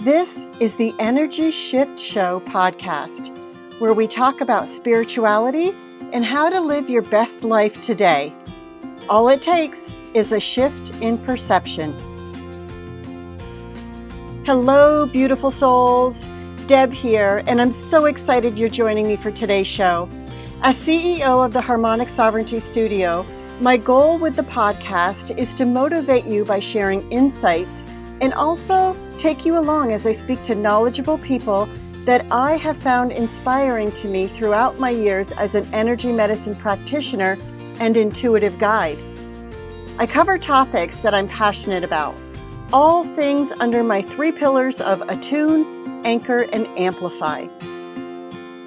This is the Energy Shift Show podcast, where we talk about spirituality and how to live your best life today. All it takes is a shift in perception. Hello, beautiful souls. Deb here, and I'm so excited you're joining me for today's show. As CEO of the Harmonic Sovereignty Studio, my goal with the podcast is to motivate you by sharing insights and also take you along as I speak to knowledgeable people that I have found inspiring to me throughout my years as an energy medicine practitioner and intuitive guide. I cover topics that I'm passionate about, all things under my 3 pillars of attune, anchor, and amplify.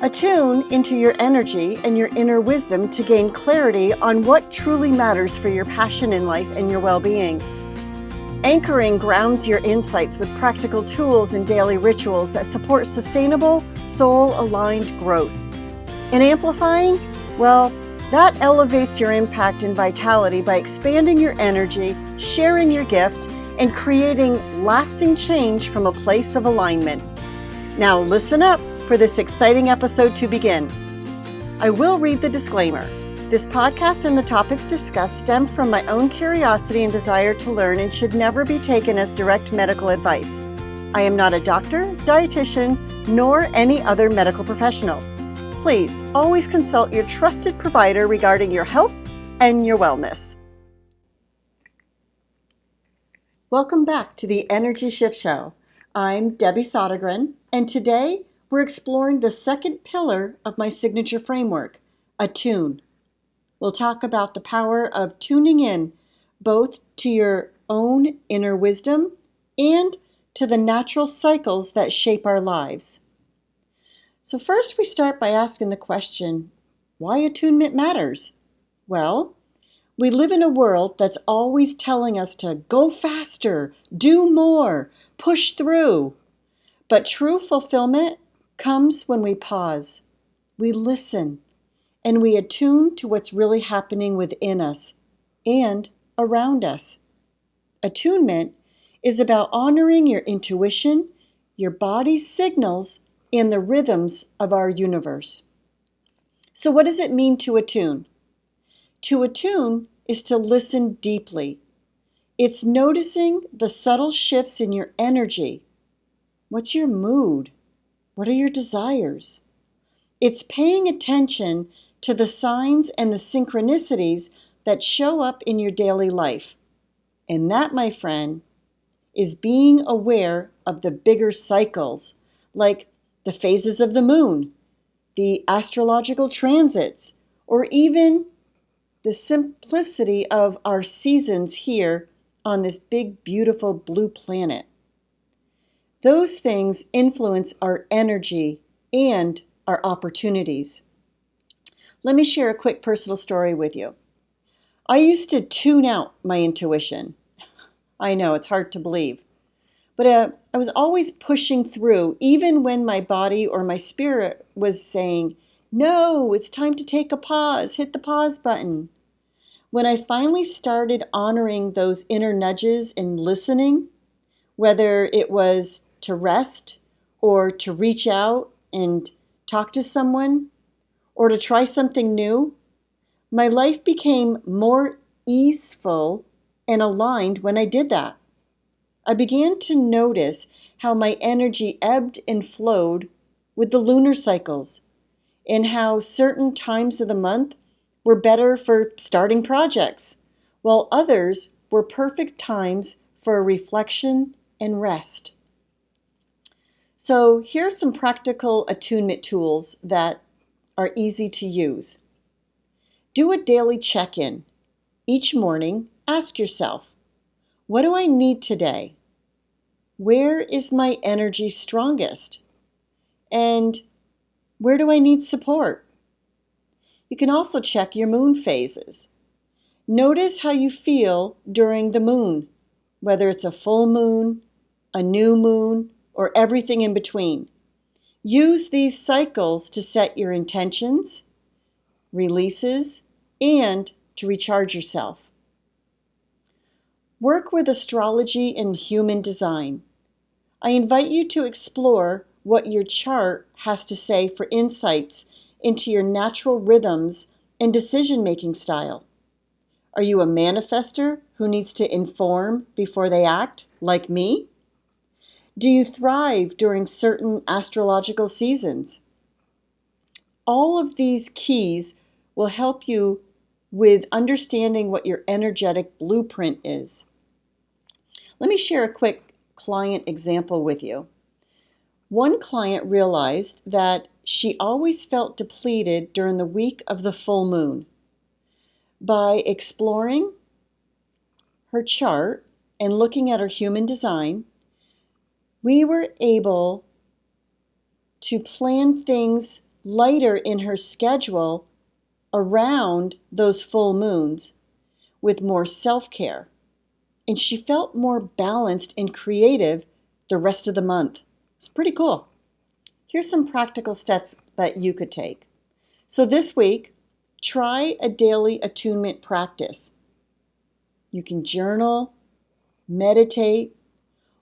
Attune into your energy and your inner wisdom to gain clarity on what truly matters for your passion in life and your well-being. Anchoring grounds your insights with practical tools and daily rituals that support sustainable, soul-aligned growth. And amplifying, well, that elevates your impact and vitality by expanding your energy, sharing your gift, and creating lasting change from a place of alignment. Now listen up for this exciting episode to begin. I will read the disclaimer. This podcast and the topics discussed stem from my own curiosity and desire to learn and should never be taken as direct medical advice. I am not a doctor, dietitian, nor any other medical professional. Please always consult your trusted provider regarding your health and your wellness. Welcome back to the Energy Shift Show. I'm Debbie Sodergren, and today we're exploring the second pillar of my signature framework, attune. We'll talk about the power of tuning in both to your own inner wisdom and to the natural cycles that shape our lives. So first we start by asking the question, why attunement matters? Well, we live in a world that's always telling us to go faster, do more, push through. But true fulfillment comes when we pause, we listen, and we attune to what's really happening within us and around us. Attunement is about honoring your intuition, your body's signals, and the rhythms of our universe. So what does it mean to attune? To attune is to listen deeply. It's noticing the subtle shifts in your energy. What's your mood? What are your desires? It's paying attention to the signs and the synchronicities that show up in your daily life. And that, my friend, is being aware of the bigger cycles, like the phases of the moon, the astrological transits, or even the simplicity of our seasons here on this big, beautiful blue planet. Those things influence our energy and our opportunities. Let me share a quick personal story with you. I used to tune out my intuition. I know, it's hard to believe. But I was always pushing through, even when my body or my spirit was saying, no, it's time to take a pause, hit the pause button. When I finally started honoring those inner nudges and listening, whether it was to rest or to reach out and talk to someone, or to try something new, my life became more easeful and aligned when I did that. I began to notice how my energy ebbed and flowed with the lunar cycles, and how certain times of the month were better for starting projects, while others were perfect times for reflection and rest. So here's some practical attunement tools that are easy to use. Do a daily check-in. Each morning, ask yourself, what do I need today? Where is my energy strongest? And where do I need support? You can also check your moon phases. Notice how you feel during the moon, whether it's a full moon, a new moon, or everything in between. Use these cycles to set your intentions, releases, and to recharge yourself. Work with astrology and human design. I invite you to explore what your chart has to say for insights into your natural rhythms and decision-making style. Are you a manifester who needs to inform before they act, like me? Do you thrive during certain astrological seasons? All of these keys will help you with understanding what your energetic blueprint is. Let me share a quick client example with you. One client realized that she always felt depleted during the week of the full moon. By exploring her chart and looking at her human design, we were able to plan things lighter in her schedule around those full moons with more self-care. And she felt more balanced and creative the rest of the month. It's pretty cool. Here's some practical steps that you could take. So this week, try a daily attunement practice. You can journal, meditate,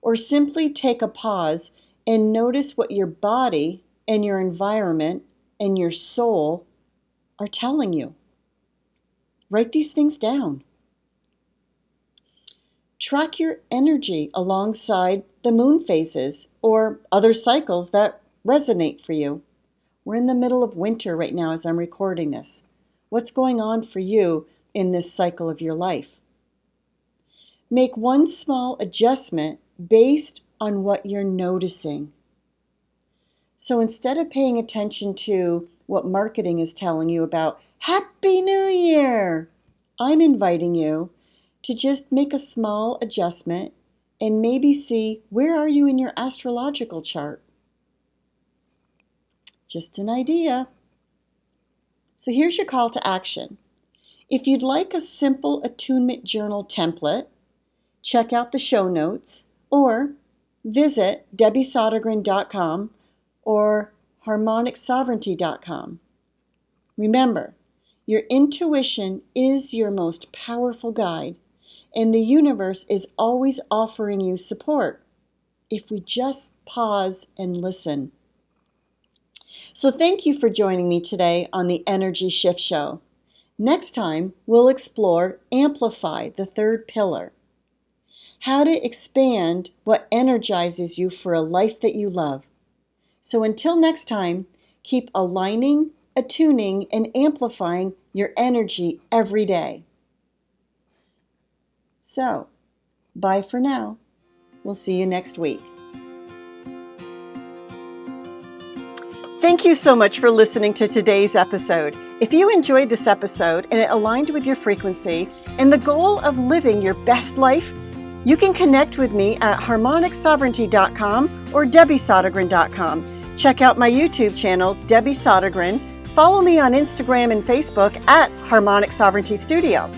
or simply take a pause and notice what your body and your environment and your soul are telling you. Write these things down. Track your energy alongside the moon phases or other cycles that resonate for you. We're in the middle of winter right now as I'm recording this. What's going on for you in this cycle of your life? Make one small adjustment based on what you're noticing. So instead of paying attention to what marketing is telling you about Happy New Year, I'm inviting you to just make a small adjustment and maybe see where are you in your astrological chart. Just an idea. So here's your call to action. If you'd like a simple attunement journal template, check out the show notes or visit debbiesodergren.com or harmonicsovereignty.com. Remember, your intuition is your most powerful guide, and the universe is always offering you support if we just pause and listen. So thank you for joining me today on the Energy Shift Show. Next time, we'll explore Amplify, the third pillar. How to expand what energizes you for a life that you love. So until next time, keep aligning, attuning, and amplifying your energy every day. So, bye for now. We'll see you next week. Thank you so much for listening to today's episode. If you enjoyed this episode and it aligned with your frequency and the goal of living your best life, you can connect with me at harmonicsovereignty.com or debbiesodergren.com. Check out my YouTube channel, Debbie Sodergren. Follow me on Instagram and Facebook at Harmonic Sovereignty Studio.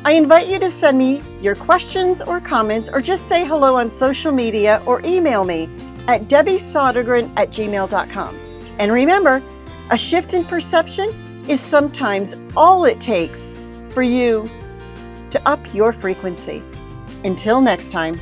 I invite you to send me your questions or comments or just say hello on social media or email me at debbiesodergren@gmail.com. And remember, a shift in perception is sometimes all it takes for you to up your frequency. Until next time.